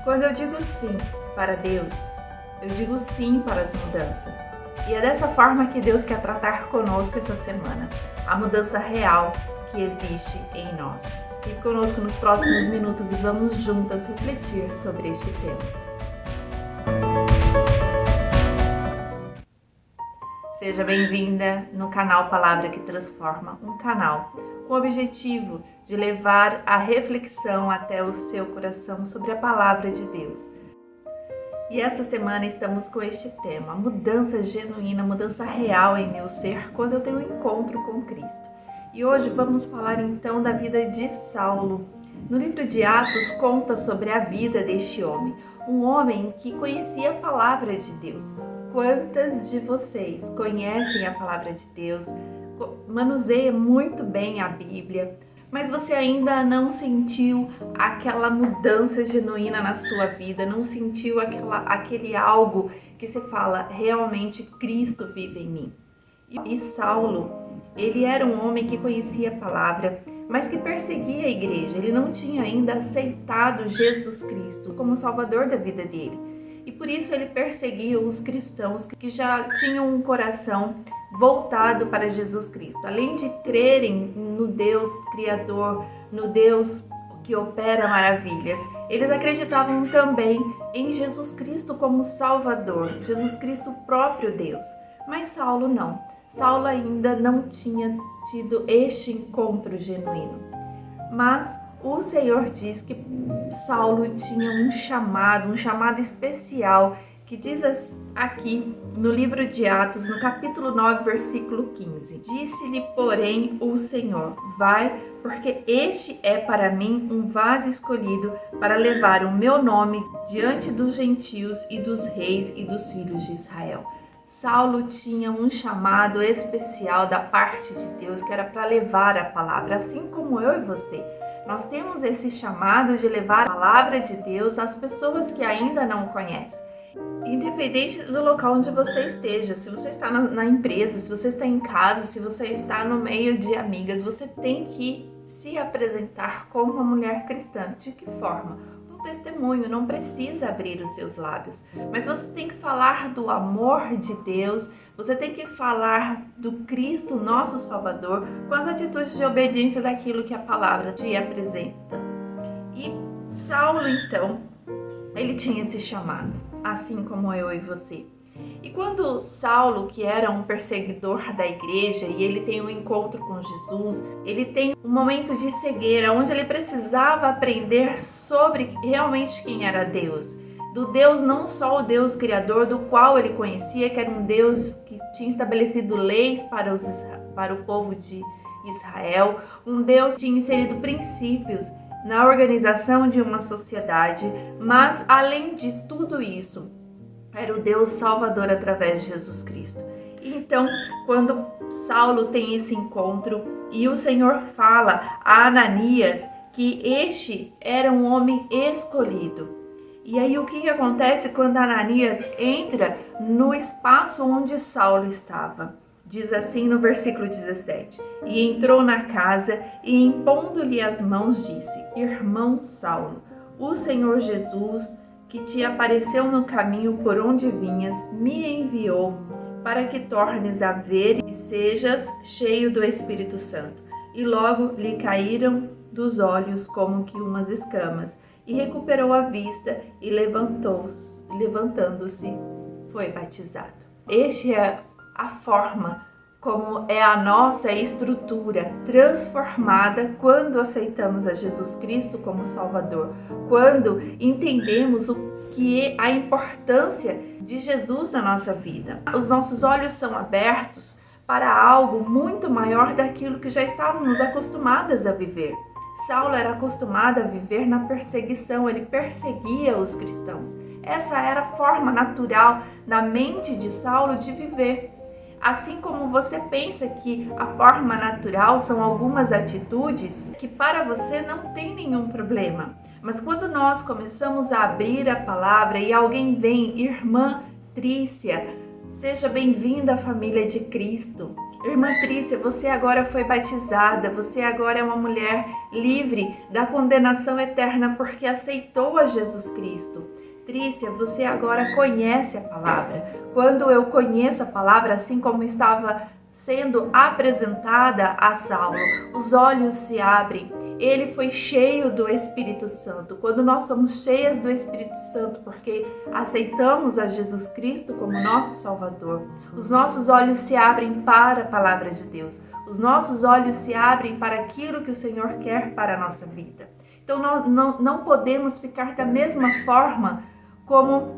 Quando eu digo sim para Deus, eu digo sim para as mudanças. E é dessa forma que Deus quer tratar conosco essa semana. A mudança real que existe em nós. Fique conosco nos próximos minutos e vamos juntas refletir sobre este tema. Seja bem-vinda no canal Palavra que Transforma, um canal com o objetivo de levar a reflexão até o seu coração sobre a Palavra de Deus. E essa semana estamos com este tema, mudança genuína, mudança real em meu ser quando eu tenho um encontro com Cristo. E hoje vamos falar então da vida de Saulo. No livro de Atos conta sobre a vida deste homem, um homem que conhecia a palavra de Deus. Quantas de vocês conhecem a palavra de Deus, manuseia muito bem a Bíblia, mas você ainda não sentiu aquela mudança genuína na sua vida, não sentiu aquele algo que você fala, realmente Cristo vive em mim? E Saulo, ele era um homem que conhecia a palavra, mas que perseguia a igreja. Ele não tinha ainda aceitado Jesus Cristo como Salvador da vida dele. E por isso ele perseguia os cristãos que já tinham um coração voltado para Jesus Cristo. Além de crerem no Deus Criador, no Deus que opera maravilhas, eles acreditavam também em Jesus Cristo como Salvador, Jesus Cristo próprio Deus. Mas Saulo não. Saulo ainda não tinha tido este encontro genuíno. Mas o Senhor diz que Saulo tinha um chamado especial, que diz aqui no livro de Atos, no capítulo 9, versículo 15. Disse-lhe, porém, o Senhor, vai, porque este é para mim um vaso escolhido para levar o meu nome diante dos gentios e dos reis e dos filhos de Israel. Saulo tinha um chamado especial da parte de Deus, que era para levar a palavra, assim como eu e você. Nós temos esse chamado de levar a palavra de Deus às pessoas que ainda não conhecem. Independente do local onde você esteja, se você está na empresa, se você está em casa, se você está no meio de amigas, você tem que se apresentar como uma mulher cristã. De que forma? Testemunho, não precisa abrir os seus lábios, mas você tem que falar do amor de Deus, você tem que falar do Cristo, nosso Salvador, com as atitudes de obediência daquilo que a palavra te apresenta. E Saulo, então, ele tinha esse chamado, assim como eu e você. E quando Saulo, que era um perseguidor da igreja, e ele tem um encontro com Jesus, ele tem um momento de cegueira, onde ele precisava aprender sobre realmente quem era Deus. Do Deus, não só o Deus Criador, do qual ele conhecia, que era um Deus que tinha estabelecido leis para o povo de Israel, um Deus que tinha inserido princípios na organização de uma sociedade, mas além de tudo isso, era o Deus Salvador através de Jesus Cristo. E então, quando Saulo tem esse encontro e o Senhor fala a Ananias que este era um homem escolhido. E aí o que acontece quando Ananias entra no espaço onde Saulo estava? Diz assim no versículo 17: E entrou na casa e impondo-lhe as mãos disse: Irmão Saulo, o Senhor Jesus, que te apareceu no caminho por onde vinhas, me enviou para que tornes a ver e sejas cheio do Espírito Santo. E logo lhe caíram dos olhos como que umas escamas, e recuperou a vista e levantando-se, foi batizado. Este é a forma como é a nossa estrutura transformada quando aceitamos a Jesus Cristo como Salvador, quando entendemos o que é a importância de Jesus na nossa vida. Os nossos olhos são abertos para algo muito maior daquilo que já estávamos acostumadas a viver. Saulo era acostumado a viver na perseguição, ele perseguia os cristãos. Essa era a forma natural na mente de Saulo de viver. Assim como você pensa que a forma natural são algumas atitudes que para você não tem nenhum problema. Mas quando nós começamos a abrir a palavra e alguém vem, irmã Trícia, seja bem-vinda à família de Cristo. Irmã Trícia, você agora foi batizada, você agora é uma mulher livre da condenação eterna porque aceitou a Jesus Cristo. Trícia, você agora conhece a palavra. Quando eu conheço a palavra, assim como estava sendo apresentada a Saulo, os olhos se abrem. Ele foi cheio do Espírito Santo. Quando nós somos cheias do Espírito Santo, porque aceitamos a Jesus Cristo como nosso Salvador, os nossos olhos se abrem para a palavra de Deus. Os nossos olhos se abrem para aquilo que o Senhor quer para a nossa vida. Então nós não podemos ficar da mesma forma como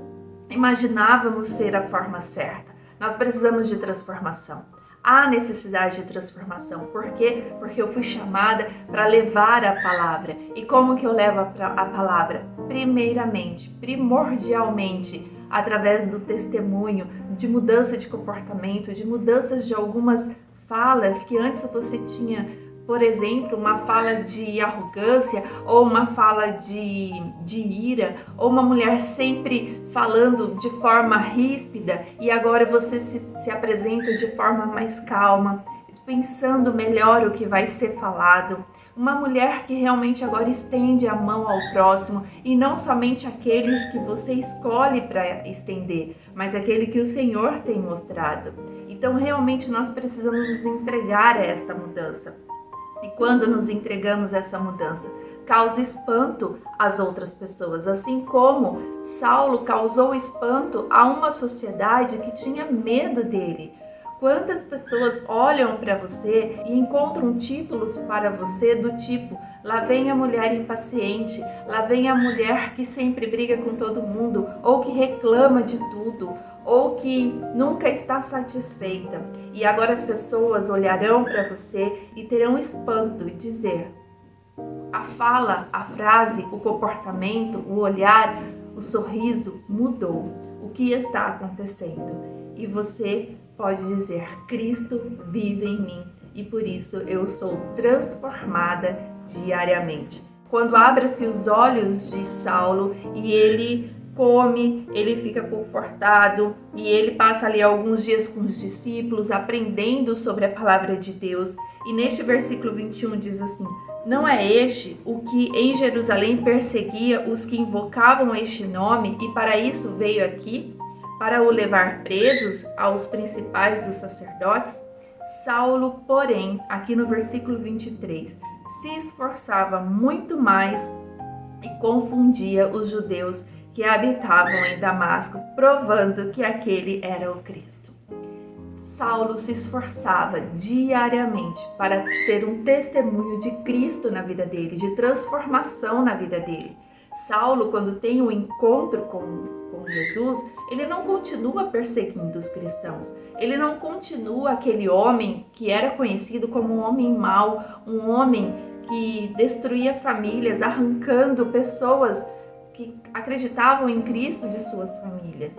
imaginávamos ser a forma certa. Nós precisamos de transformação. Há necessidade de transformação. Por quê? Porque eu fui chamada para levar a palavra. E como que eu levo a palavra? Primeiramente, primordialmente, através do testemunho, de mudança de comportamento, de mudanças de algumas falas que antes você tinha, por exemplo, uma fala de arrogância ou uma fala de ira, ou uma mulher sempre falando de forma ríspida e agora você se apresenta de forma mais calma, pensando melhor o que vai ser falado. Uma mulher que realmente agora estende a mão ao próximo e não somente aqueles que você escolhe para estender, mas aquele que o Senhor tem mostrado. Então realmente nós precisamos nos entregar a esta mudança. E quando nos entregamos a essa mudança, causa espanto às outras pessoas, assim como Saulo causou espanto a uma sociedade que tinha medo dele. Quantas pessoas olham para você e encontram títulos para você do tipo: lá vem a mulher impaciente, lá vem a mulher que sempre briga com todo mundo, ou que reclama de tudo, ou que nunca está satisfeita. E agora as pessoas olharão para você e terão espanto e dizer: a fala, a frase, o comportamento, o olhar, o sorriso mudou. O que está acontecendo? E você pode dizer: Cristo vive em mim e por isso eu sou transformada diariamente. Quando abre-se os olhos de Saulo e ele come, ele fica confortado e ele passa ali alguns dias com os discípulos aprendendo sobre a palavra de Deus. E neste versículo 21 diz assim: não é este o que em Jerusalém perseguia os que invocavam este nome e para isso veio aqui? Para o levar presos aos principais dos sacerdotes? Saulo, porém, aqui no versículo 23, se esforçava muito mais e confundia os judeus que habitavam em Damasco, provando que aquele era o Cristo. Saulo se esforçava diariamente para ser um testemunho de Cristo na vida dele, de transformação na vida dele. Saulo, quando tem um encontro com Jesus, ele não continua perseguindo os cristãos. Ele não continua aquele homem que era conhecido como um homem mau, um homem que destruía famílias, arrancando pessoas que acreditavam em Cristo de suas famílias.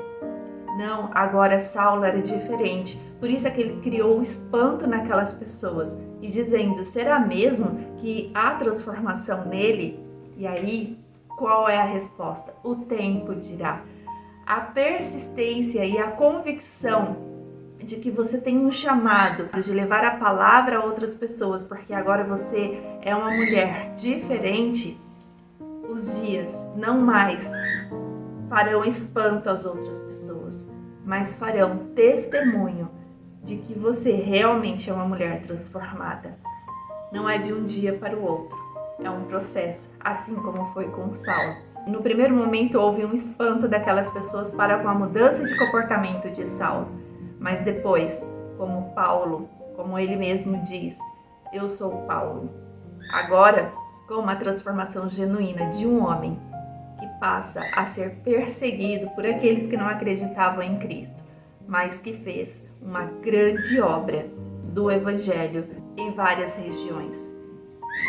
Não, agora Saulo era diferente. Por isso é que ele criou espanto naquelas pessoas e dizendo: será mesmo que há transformação nele? E aí, qual é a resposta? O tempo dirá. A persistência e a convicção de que você tem um chamado de levar a palavra a outras pessoas, porque agora você é uma mulher diferente, os dias não mais farão espanto às outras pessoas, mas farão testemunho de que você realmente é uma mulher transformada. Não é de um dia para o outro, é um processo, assim como foi com Saulo. No primeiro momento houve um espanto daquelas pessoas para com a mudança de comportamento de Saulo, mas depois, como Paulo, como ele mesmo diz, eu sou Paulo. Agora, com uma transformação genuína de um homem que passa a ser perseguido por aqueles que não acreditavam em Cristo, mas que fez uma grande obra do Evangelho em várias regiões.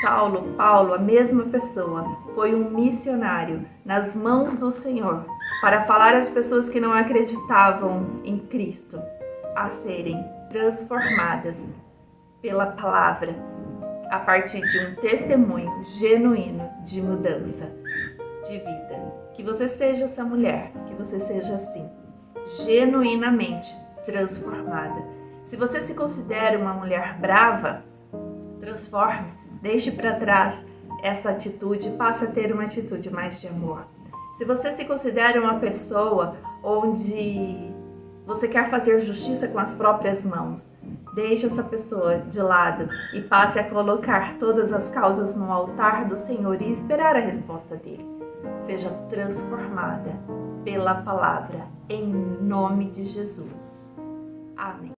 Saulo, Paulo, a mesma pessoa, foi um missionário nas mãos do Senhor para falar às pessoas que não acreditavam em Cristo a serem transformadas pela palavra a partir de um testemunho genuíno de mudança de vida. Que você seja essa mulher, que você seja assim, genuinamente transformada. Se você se considera uma mulher brava, transforme, deixe para trás essa atitude e passe a ter uma atitude mais de amor. Se você se considera uma pessoa onde você quer fazer justiça com as próprias mãos, deixe essa pessoa de lado e passe a colocar todas as causas no altar do Senhor e esperar a resposta dele. Seja transformada pela palavra, em nome de Jesus. Amém.